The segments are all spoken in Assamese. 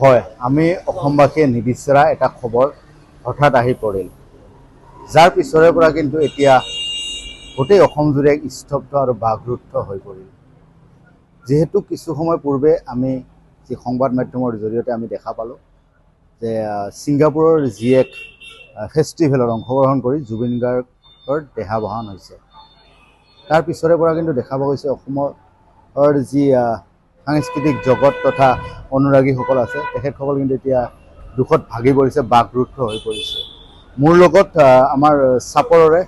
হয়, আমি অসমবাসীয়ে নিবিচৰা এটা খবৰ হঠাৎ আহি পৰিল, যাৰ পিছৰে পৰা কিন্তু এতিয়া গোটেই অসমজুৰি এক স্তব্ধ আৰু বাকৰুদ্ধ হৈ পৰিল। যিহেতু কিছু সময় পূৰ্বে আমি যি সংবাদ মাধ্যমৰ জৰিয়তে আমি দেখা পালোঁ যে ছিংগাপুৰৰ যি এক ফেষ্টিভেলত অংশগ্ৰহণ কৰি জুবিন গাৰ্গৰ দেহাৱসান হৈছে। তাৰ পিছৰে পৰা কিন্তু দেখা পোৱা গৈছে অসমৰ যি সাংস্কৃতিক জগত তথা অনুৰাগীসকল আছে, তেখেতসকল কিন্তু এতিয়া দুখত ভাগি পৰিছে, বাকৰুদ্ধ হৈ পৰিছে। মোৰ লগত আমাৰ চাপৰৰে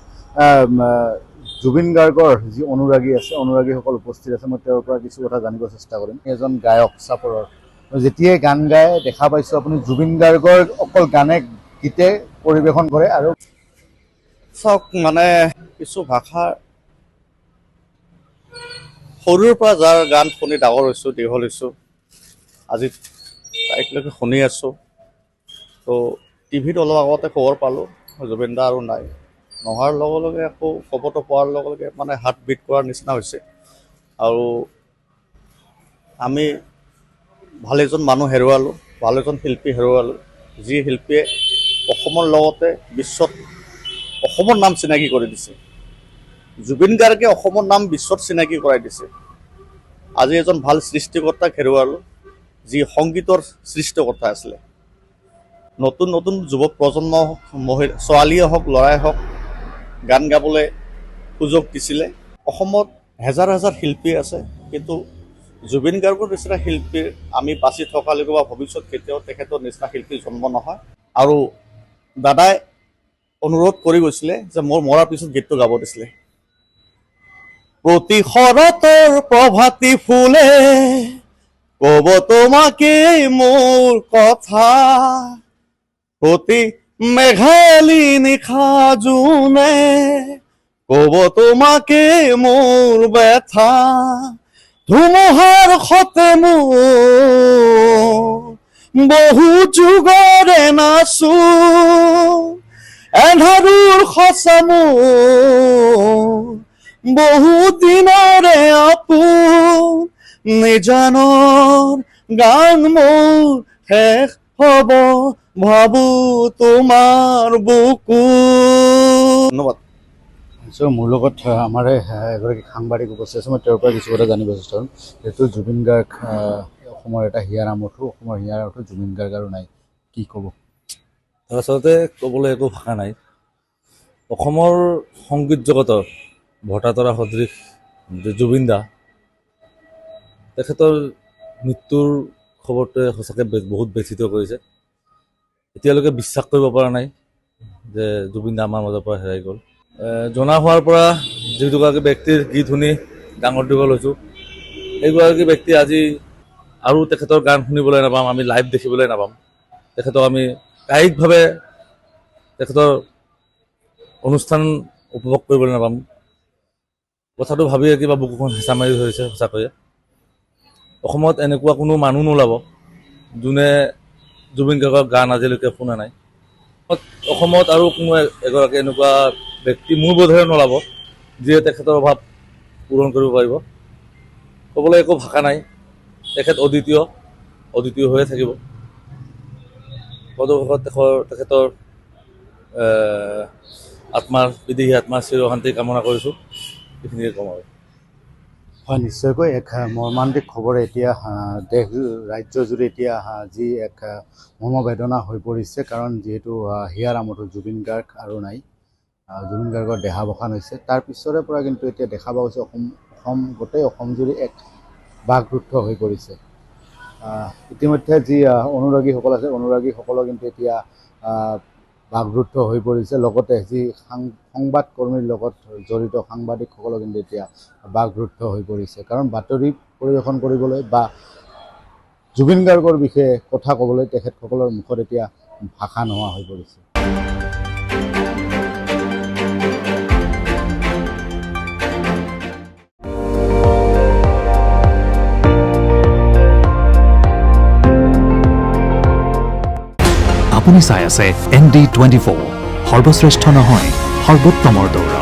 জুবিন গাৰ্গৰ যি অনুৰাগী আছে, অনুৰাগীসকল উপস্থিত আছে। মই তেওঁৰ পৰা কিছু কথা জানিব চেষ্টা কৰিম। এজন গায়ক চাপৰৰ, যেতিয়াই গান গায় দেখা পাইছোঁ আপুনি জুবিন গাৰ্গৰ অকল গানে গীতে পৰিৱেশন কৰে। আৰু চাওক, মানে কিছু ভাষা সৰুৰ পৰা যাৰ গান শুনি ডাঙৰ হৈছোঁ, দীঘল হৈছোঁ, আজি তাইকলৈকে শুনি আছোঁ। তো টিভিত অলপ আগতে খবৰ পালোঁ জুবিন দা আৰু নাই। নোহোৱাৰ লগে লগে আকৌ খবৰটো পোৱাৰ লগে লগে মানে হাৰ্ট বিট কৰাৰ নিচিনা হৈছে। আৰু আমি ভাল এজন মানুহ হেৰুৱালোঁ, ভাল এজন শিল্পী হেৰুৱালোঁ, যি শিল্পীয়ে অসমৰ লগতে বিশ্বত অসমৰ নাম চিনাকি কৰি দিছে। জুবিন গাৰ্গে অসমৰ নাম বিশ্বত চিনাকি কৰাই দিছে। আজি এজন ভাল সৃষ্টিকৰ্তাক হেৰুৱালোঁ, যি সংগীতৰ সৃষ্টিকৰ্তা আছিলে। নতুন নতুন যুৱ প্ৰজন্ম, ছোৱালীয়ে হওক ল'ৰাই হওক, গান গাবলৈ সুযোগ দিছিলে। অসমত হেজাৰ হেজাৰ শিল্পী আছে, কিন্তু জুবিন গাৰ্গৰ নিচিনা শিল্পীৰ আমি বাচি থকালৈকে বা ভৱিষ্যত কেতিয়াও তেখেতৰ নিচিনা শিল্পীৰ জন্ম নহয়। আৰু দাদাই অনুৰোধ কৰি গৈছিলে যে মোৰ মৰাৰ পিছত গীতটো গাব দিছিলে। প্ৰতি শৰতৰ প্ৰভাতী ফুলে ক'ব তোমাকে মোৰ কথা, প্ৰতি মেঘালী নিশা জোনে ক'ব তোমাকে মোৰ ব্যথা, ধুমুহাৰ সতে মোৰ বহু যুগৰে নাচো, এন্ধাৰৰ সঁচা মোৰ বহু দিনৰে আপোন, নিজানৰ গান মোৰ শেষ হ'ব ভাবো তোমাৰ বুকু। ধন্যবাদ। মোৰ লগত আমাৰ এগৰাকী সাংবাদিক উপস্থিত আছে, মই তেওঁৰ পৰা কিছু কথা জানিব চেষ্টা কৰিম। যিহেতু জুবিন গাৰ্গ অসমৰ এটা হিয়াৰ আমঠু, অসমৰ হিয়াৰ আমঠু জুবিন গাৰ্গ আৰু নাই, কি ক'ব? আচলতে ক'বলৈ একো ভাষা নাই। অসমৰ সংগীত জগতৰ ভটাতৰা সদৃশ জুবিন দা, তেখেতৰ মৃত্যুৰ খবৰটোৱে সঁচাকৈ বহুত ব্যথিত কৰিছে। এতিয়ালৈকে বিশ্বাস কৰিব পৰা নাই যে জুবিন দা আমাৰ মাজৰ পৰা হেৰাই গ'ল। জনা হোৱাৰ পৰা যিগৰাকী ব্যক্তিৰ গীত শুনি ডাঙৰ দীঘল হৈছোঁ, সেইগৰাকী ব্যক্তি আজি আৰু তেখেতৰ গান শুনিবলৈ নাপাম, আমি লাইভ দেখিবলৈ নাপাম, তেখেতক আমি কায়িকভাৱে তেখেতৰ অনুষ্ঠান উপভোগ কৰিবলৈ নাপাম। কথাটো ভাবিয়ে কিবা বুকুখন হেঁচা মাৰি ধৰিছে সঁচাকৈয়ে। অসমত এনেকুৱা কোনো মানুহ নোলাব যোনে জুবিন গাৰ্গৰ গান আজিলৈকে শুনা নাই। অসমত আৰু কোনো এগৰাকী এনেকুৱা ব্যক্তি মোৰ বোধেৰে নোলাব যিয়ে তেখেতৰ অভাৱ পূৰণ কৰিব পাৰিব। ক'বলৈ একো ভাষা নাই। তেখেত অদ্বিতীয় হৈয়ে থাকিব। পদভাগত তেখেতৰ আত্মাৰ বিদেহী আত্মাৰ চিৰশান্তি কামনা কৰিছোঁ। এইখিনিয়ে ক'ম আৰু। হয়, নিশ্চয়কৈ এক মৰ্মান্তিক খবৰ এতিয়া দেশ ৰাজ্যজুৰি এতিয়া যি এক মৰ্মবেদনা হৈ পৰিছে। কাৰণ যিহেতু হিয়াৰ আমঠু জুবিন গাৰ্গ আৰু নাই, জুবিন গাৰ্গৰ দেহাৱসান হৈছে। তাৰ পিছৰে পৰা কিন্তু এতিয়া দেখা পোৱা গৈছে গোটেই অসমজুৰি এক বাকৰুদ্ধ হৈ পৰিছে। ইতিমধ্যে যি অনুৰাগীসকল আছে, অনুৰাগীসকলৰ কিন্তু এতিয়া বাকৰুদ্ধ হৈ পৰিছে। লগতে যি সংবাদকৰ্মীৰ লগত জড়িত সাংবাদিকসকলৰ কিন্তু এতিয়া বাকৰুদ্ধ হৈ পৰিছে। কাৰণ বাতৰি পৰিৱেশন কৰিবলৈ বা জুবিন গাৰ্গৰ বিষয়ে কথা ক'বলৈ তেখেতসকলৰ মুখত এতিয়া ভাষা নোহোৱা হৈ পৰিছে। আপুনি চাই আছে ND24, সৰ্বশ্ৰেষ্ঠ নহয় সৰ্বোত্তমৰ দৌৰা।